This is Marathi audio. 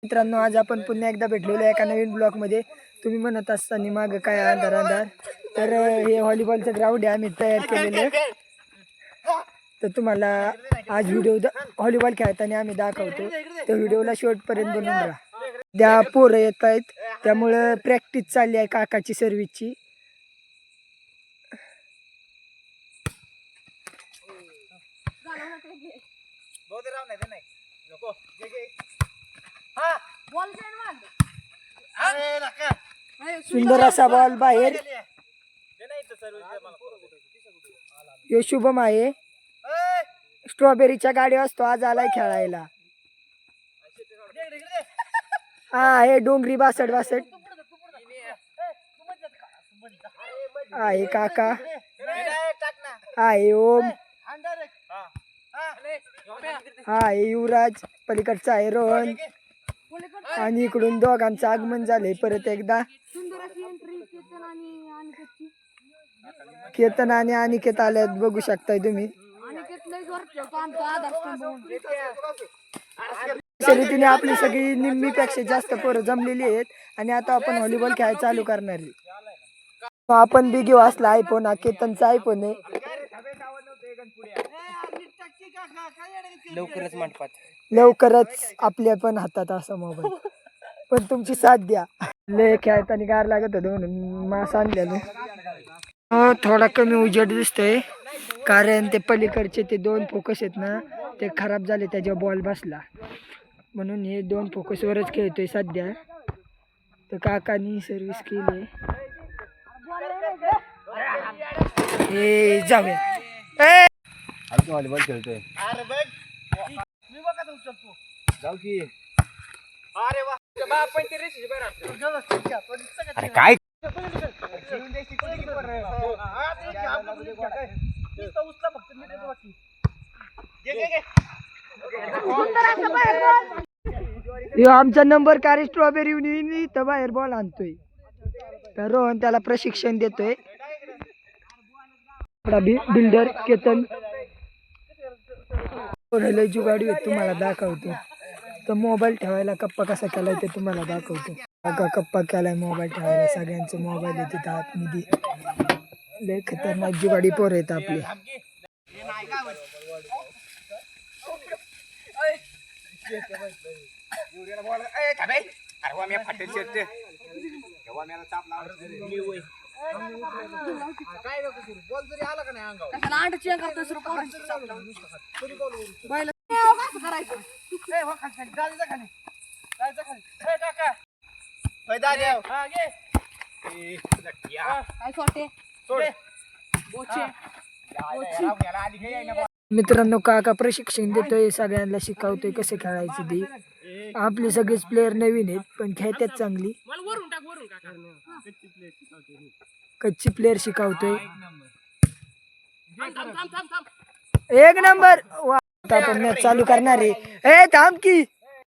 मित्रांनो, आज आपण पुन्हा एकदा भेटलेलो एका नवीन ब्लॉग मध्ये. तुम्ही म्हणत असताना माग काय अंधार अंधार, तर हे व्हॉलीबॉलचं ग्राउंड आहे आम्ही तयार केलेलं. तर तुम्हाला आज व्हिडिओ व्हॉलीबॉल खेळताना आम्ही दाखवतो. तर व्हिडिओला शेवटपर्यंत बनवून राहा. त्या पोरं येत आहेत त्यामुळं प्रॅक्टिस चालली आहे काकाची सर्व्हिसची. सुंदर असा बॉल बाहेर. यो शुभम आहे, स्ट्रॉबेरीच्या गाडी असतो, आज आलाय खेळायला. हा, हे डोंगरी 62 आहे काका, आहे ओम, आहे युवराज, पलीकडचा आहे रोहन, आणि इकडून दोघांचं आगमन झालंय परत एकदा. केतन आणि अनिकेत आल्यात, बघू शकताय तुम्ही. शर्यतीने आपली सगळी निम्मीपेक्षा जास्त पोरं जमलेली आहेत आणि आता आपण व्हॉलीबॉल खेळायला चालू करणार आहे. आपण बी घेऊ असला आयफोन, हा केतनचा आयफोन आहे. लवकरच आपल्या पण हातात असा मोबाईल, पण तुमची साथ द्या. लय खेळताना गार लागत होतं म्हणून मास आणलेलं. थोडा कमी उजेड दिसतोय कारण ते पलीकडचे ते 2 फोकस आहेत ना, ते खराब झाले, त्याच्या बॉल बसला, म्हणून हे 2 फोकसवरच खेळतोय सध्या. तर काकानी सर्व्हिस केली. हे जाऊया, व्हॉलीबॉल खेळतोय. अरे काय आमचा नंबर कारी स्ट्रॉबेरी तर बाहेर बॉल आणतोय. तर रोहन त्याला प्रशिक्षण देतोय. बिल्डर केतन जुगाडी तुम्हाला दाखवतो. तर मोबाईल ठेवायला कप्पा कसा केलाय ते तुम्हाला दाखवतो. कप्पा केलाय मोबाईल ठेवायला, सगळ्यांचे मोबाईल येते आतमध्ये. लय खतरनाक जुगाडी पोर आहेत आपले. मित्रांनो, काका प्रशिक्षण देतोय, सगळ्यांना शिकवतोय कसे खेळायचे ते. आपले सगळेच प्लेयर नवीन आहेत पण खेळतात चांगली. कच्ची प्लेयर शिकवतोय. 1 नंबर. आता आपण मॅच चालू करणार आहे. थांब की.